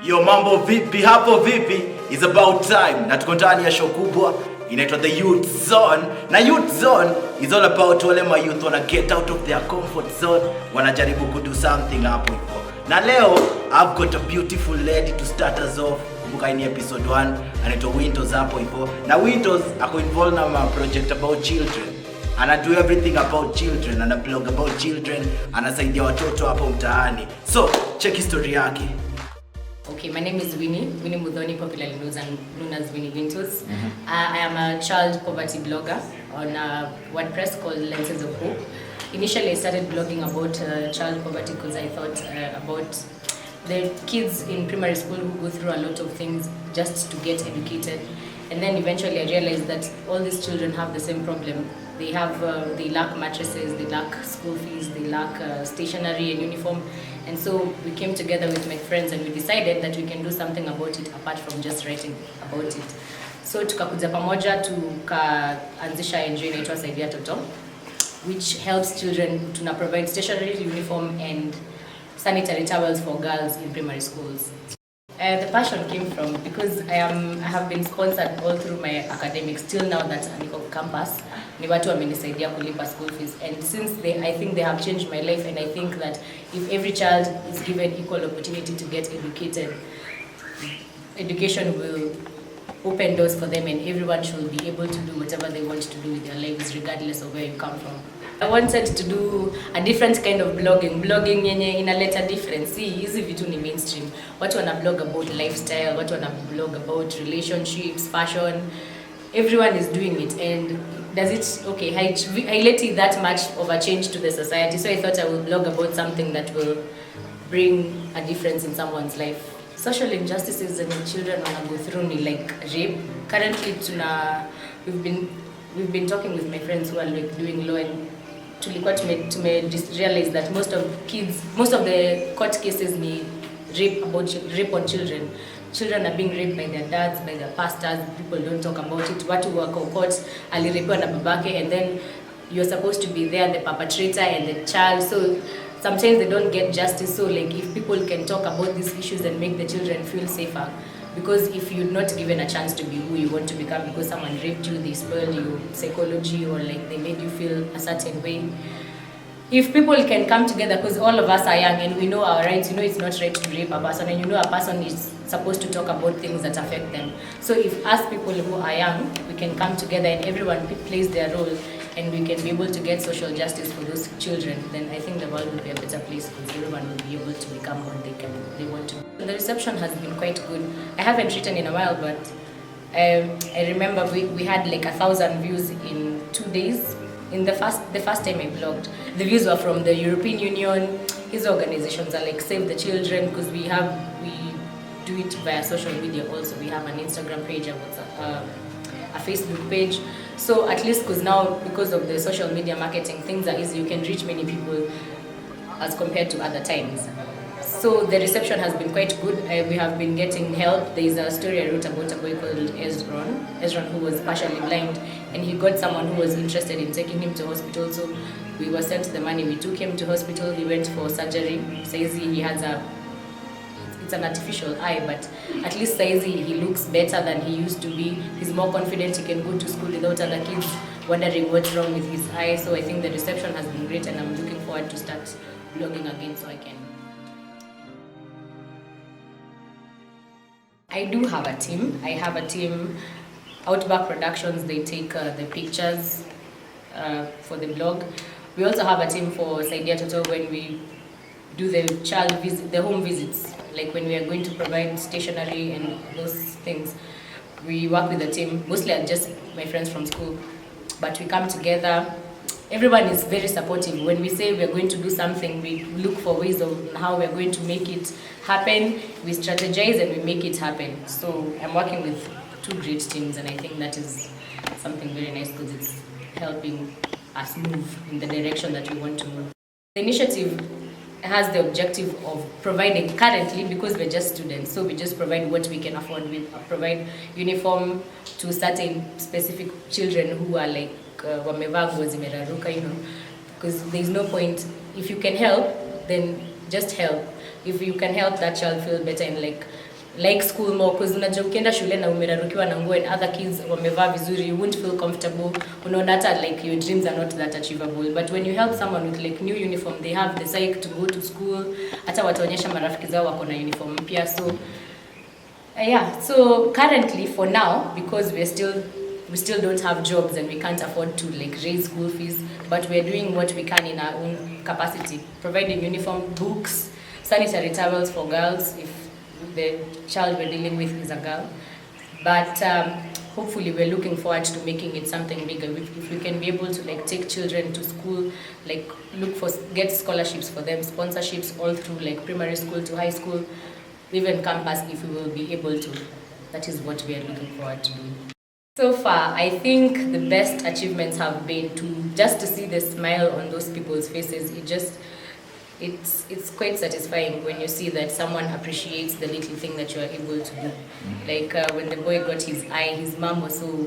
Yo, mambo vipi hapo vipi? It's about time. Na tuko ndani ya show kubwa inaitwa the YoUT Zone. Na YoUT Zone is all about wale ma youth wanna get out of their comfort zone, wanajaribu kudo something hapo hivyo. Na leo I've got a beautiful lady to start us off. Kumbuka ni episode 1 anaitwa Wintoz hapo hivyo. Na Wintoz ako involved na ma project about children. Ana do everything about children, ana blog about children, anasaidia watoto hapo mtaani. So, check history yake. Okay, my name is Winnie Muthoni, popularly known as Winnie Wintoz. I am a child poverty blogger on WordPress called Lenses of Hope. Initially, I started blogging about child poverty because I thought about the kids in primary school who go through a lot of things just to get educated. And then eventually I realized that all these children have the same problem. They lack mattresses, they lack school fees, they lack stationery and uniform. And so we came together with my friends and we decided that we can do something about it apart from just writing about it. So tukakuja pamoja tukaanzisha NGO inaitwa Saidia Toto, which helps children to provide stationery, uniform and sanitary towels for girls in primary schools. The passion came from because I have been sponsored all through my academics till now that I'm on campus. Ni watu wamenisaidia kulipa school fees, and since I think they have changed my life, and I think that if every child is given equal opportunity to get educated, education will open doors for them and everyone should be able to do whatever they want to do with their lives regardless of where you come from. I wanted to do a different kind of blogging yenye inaleta difference. See, hizi vitu ni mainstream. Watu wana blog about lifestyle, watu wana blog about relationships, fashion. Everyone is doing it, and does it highlight that much of a change to the society? So I thought I would blog about something that will bring a difference in someone's life. Social injustices that the children wanna go through ni like rape. Currently we've been talking with my friends who are like doing law, and tulikuwa realize that most of the court cases ni rape on children. Children are being raped by their dads, by their pastors. People don't talk about it. Watu wako court alirepewa na babake, and then you're supposed to be there, the perpetrator and the child. So sometimes they don't get justice. So like if people can talk about these issues and make the children feel safer, because if you're not given a chance to be who you want to become because someone raped you, they spoiled you psychology, or like they made you feel a certain way. If people can come together, because all of us are young and we know our rights, you know it's not right to rape a person, and you know a person is supposed to talk about things that affect them. So if us people who are young, we can come together and everyone plays their role, and we can be able to get social justice for those children, then I think the world will be a better place because everyone will be able to become what they want to. The reception has been quite good. I haven't written in a while, but I remember we had like 1,000 views in 2 days. In the first time I blogged, the views were from the European Union. His organizations are like Save the Children, because we do it via social media also. We have an Instagram page, a Facebook page. So at least because of the social media marketing, things are easy. You can reach many people as compared to other times. So the reception has been quite good. We have been getting help. There is a story I wrote about a boy called Ezron, who was partially blind, and he got someone who was interested in taking him to hospital. So we were sent the money. We took him to hospital. He went for surgery. Saizi, he has it's an artificial eye, but at least Saizi, he looks better than he used to be. He's more confident. He can go to school without other kids wondering what's wrong with his eye. So I think the reception has been great, and I'm looking forward to start blogging again so I can. I do have a team. I have a team, Outback Productions. They take the pictures for the blog. We also have a team for Saidia Toto when we do the home visits, like when we are going to provide stationery and those things. We work with the team. Mostly are just my friends from school, but we come together. Everyone is very supportive. When we say we're going to do something, we look for ways of how we're going to make it happen. We strategize and we make it happen. So I'm working with 2 great teams, and I think that is something very nice because it's helping us move in the direction that we want to move. The initiative has the objective of providing, currently because we're just students, so we just provide what we can afford. We provide uniform to certain specific children who are like wamevaa nguo zimeraruka, you know, because there's no point. If you can help, then just help. If you can help that child feel better and like like school more, because unajua ukienda shule na umerarukiwa na nguo and other kids wamevaa vizuri, you won't feel comfortable. Unaona hata like your dreams are not that achievable. But when you help someone with like new uniform, they have the psyche to go to school, hata wataonyesha marafiki zao wako na uniform mpya. So yeah, so currently for now, because we still don't have jobs and we can't afford to like raise school fees, but we're doing what we can in our own capacity, providing uniform, books, sanitary towels for girls if the child we're dealing with is a girl. But hopefully we're looking forward to making it something bigger. If we can be able to like take children to school, like get scholarships for them, sponsorships all through like primary school to high school, even campus if we will be able to. That is what we are looking forward to do. So far, I think the best achievements have been just to see the smile on those people's faces. It's quite satisfying when you see that someone appreciates the little thing that you are able to do. Like when the boy got his eye, his mom was so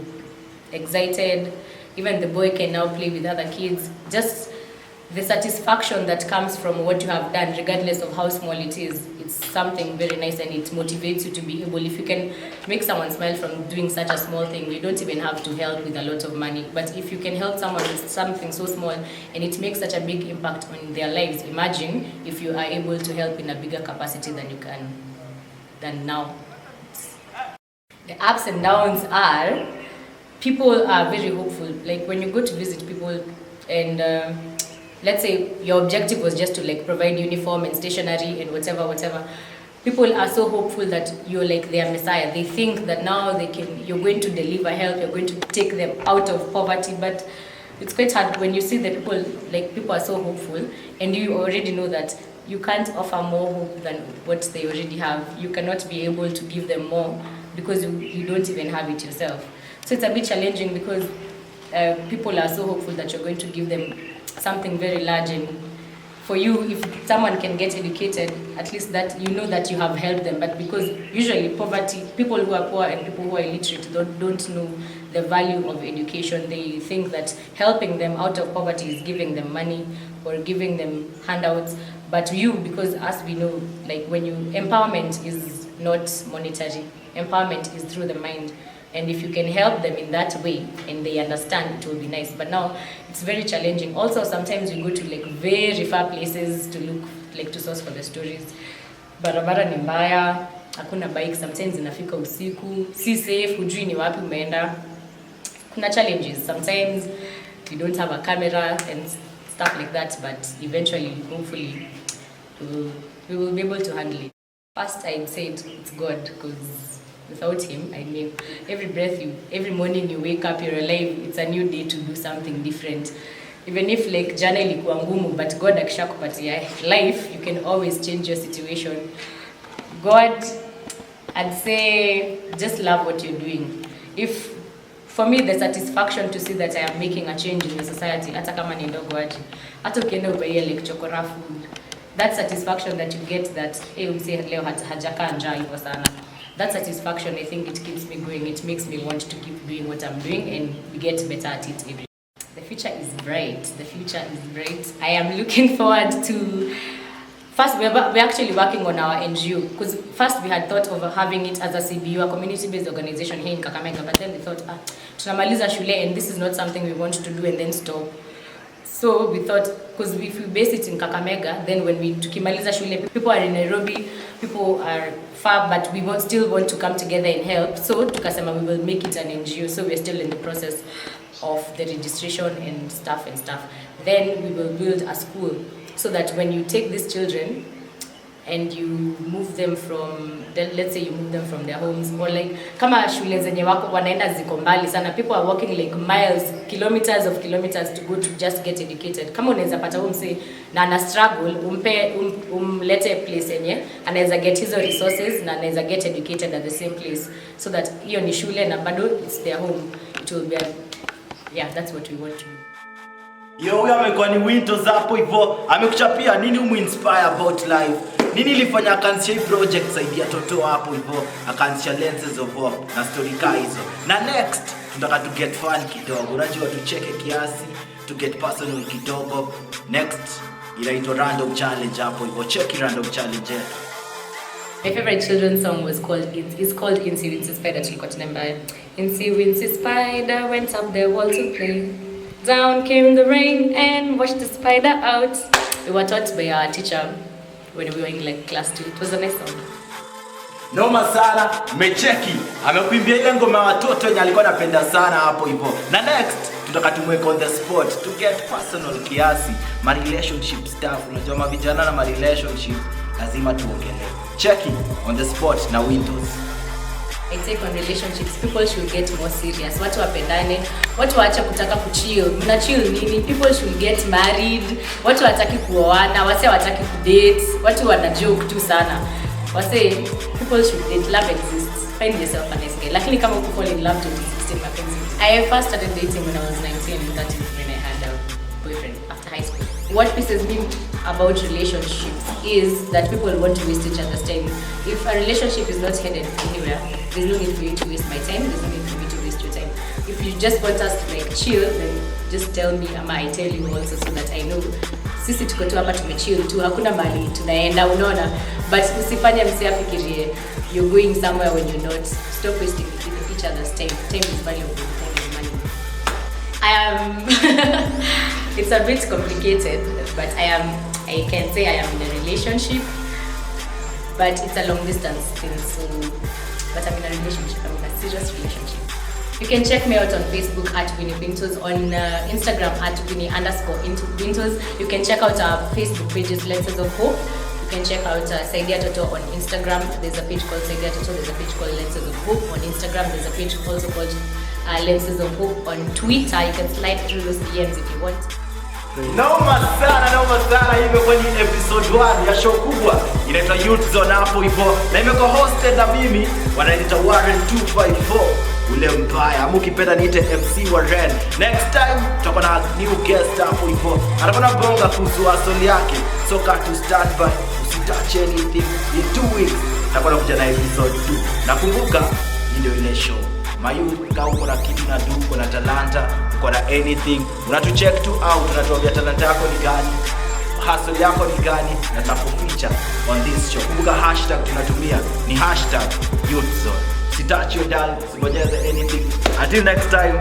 excited. Even the boy can now play with other kids. Just the satisfaction that comes from what you have done, regardless of how small it is, it's something very nice, and it motivates you to be able, if you can make someone smile from doing such a small thing, you don't even have to help with a lot of money. But if you can help someone with something so small and it makes such a big impact on their lives, imagine if you are able to help in a bigger capacity than now. The ups and downs are, people are very hopeful. Like when you go to visit people and let's say your objective was just to like provide uniform and stationery and whatever. People are so hopeful that you're like their messiah. They think that now you're going to deliver help, you're going to take them out of poverty. But it's quite hard when you see the people, like people are so hopeful and you already know that you can't offer more hope than what they already have. You cannot be able to give them more because you don't even have it yourself. So it's a bit challenging because people are so hopeful that you're going to give them something very large, and for you, if someone can get educated, at least that you know that you have helped them. But because usually poverty, people who are poor and people who are illiterate don't know the value of education. They think that helping them out of poverty is giving them money or giving them handouts. But you, because as we know, like empowerment is not monetary, empowerment is through the mind. And if you can help them in that way and they understand, it will be nice. But now it's very challenging. Also, sometimes you go to like very far places to look, like to source for the stories. Barabara ni mbaya, hakuna bike, sometimes inafika usiku, si safe, hujui ni wapi umeenda. Kuna challenges. Sometimes you don't have a camera and stuff like that, but eventually, hopefully, we will be able to handle it. First, I'd say it's God, because without him, I mean, every morning you wake up, you're alive, it's a new day to do something different. Even if like jana ilikuwa ngumu, but God akishakupatia life, you can always change your situation. God, I'd say just love what you're doing. For me, the satisfaction to see that I am making a change in the society, hata kama ni ndogo aje, hata ukienda ubaie like chokora food, that satisfaction that you get that, umse leo hajakaa njaa hivyo sana. That satisfaction, I think it keeps me going. It makes me want to keep doing what I'm doing and get better at it every day. The future is bright. The future is bright. I am looking forward to... First, we're actually working on our NGO. Because first we had thought of having it as a CBU, a community-based organization here in Kakamega. But then we thought, tunamaliza shule and this is not something we want to do and then stop. So we thought, because if we base it in Kakamega, then when tukimaliza shule, people are in Nairobi, people are far, but we still want to come together and help. So tukasema we will make it an NGO. So we're still in the process of the registration and stuff. Then we will build a school so that when you take these children and you move them from, let's say you move them from their homes, or like kama shule zenye wako wanaenda ziko mbali sana, people are walking like miles, kilometers to go to just get educated. Kama unaweza pata umse na ana struggle, umlete place yenye anaweza get hizo resources na anaweza get educated at the same place, so that hiyo ni shule na bado it's their home. It will be that's what we want to do. Huyo amekuwa ni Wintoz hapo hivyo, amekuchapia nini umu-inspire about life. Nini ilifanya akaanzisha hii project Saidia Toto hapo hivyo, akaanzisha Lenses of Hope na story hizo. Na next, tunataka to get fun kidogo. Unajua tucheke kiasi, to get personal kidogo. Next, inaitwa random challenge hapo hivyo. Check random challenge yetu. My favorite children's song was called Incy Wincy Spider. Tulikuwa tunaimba Incy Wincy Spider went up the wall to play. Down came the rain and washed the spider out. We were taught by our teacher when we were in like class 2. It was a nice song. Noma sana, mecheki. Amekuimbia ile ngoma ya watoto yenye alikuwa anapenda sana hapo hivyo. Na next tutaka tumweke on the spot to get personal kiasi. My relationship stuff. Unajua mavijana na my relationship lazima tuongelee. Cheki on the spot na Wintoz. I take on relationships, people should get more serious. Watu wapendane, watu waache kutaka kuchill. Mna chill nini? People should get married. Watu wataki kuoana, wase wataki kudate. Watu wana joke tu sana. Wase people should date, love exists. Find yourself a nice guy. Lakini kama uko fall in love to 16 mapenzi. I first started dating when I was 19 and that is when I had a boyfriend after high school. What pisses me about relationships is that people want to waste each other's time. If a relationship is not headed anywhere, there's no need for you to waste my time, there's no need for me to waste your time. If you just want us to like chill, then just tell me, ama I tell you also so that I know. Sisi tuko tu hapa tumechill tu, hakuna mahali tunaenda, unaona. But usifanye msee afikirie you're going somewhere when you're not. Stop wasting each other's time. Time is valuable, time is money. It's a bit complicated, but I can say I am in a relationship, but it's a long distance thing, so, but I'm in a relationship, I'm in a serious relationship. You can check me out on Facebook at Winnie Muthoni, on Instagram at Winnie_Wintoz. You can check out our Facebook pages, Lenses of Hope. You can check out Saidia Toto on Instagram. There's a page called Saidia Toto. There's a page called Lenses of Hope on Instagram. There's a page also called Lenses of Hope on Twitter. You can slide through those DMs if you want. Noma sana hivyo kwenye episode 1 ya show kubwa inaitwa YoUT ZONE hapo hivyo. Na imeko hosted na mimi wanaita Warren 254 ule mbaya. Ama ukipenda niite MC Warren. Next time tutakuwa na new guest hapo hivyo. Atakuwa na bonga kuhusu asili yake. So got to stand by, usitouch anything. In 2 weeks tutakuwa na kuja na episode 2. Nakumbuka ndio ile show. Mayouth, kama uko na kitu na do, uko na talanta, uko na anything, unatucheck tu out, unatuambia talanta yako ni gani, hustle yako ni gani, na tutakuficha on this show. Kumbuka hashtag tunatumia ni #YoUT ZONE. Sitouch your dial, sibonyeze anything. Until next time.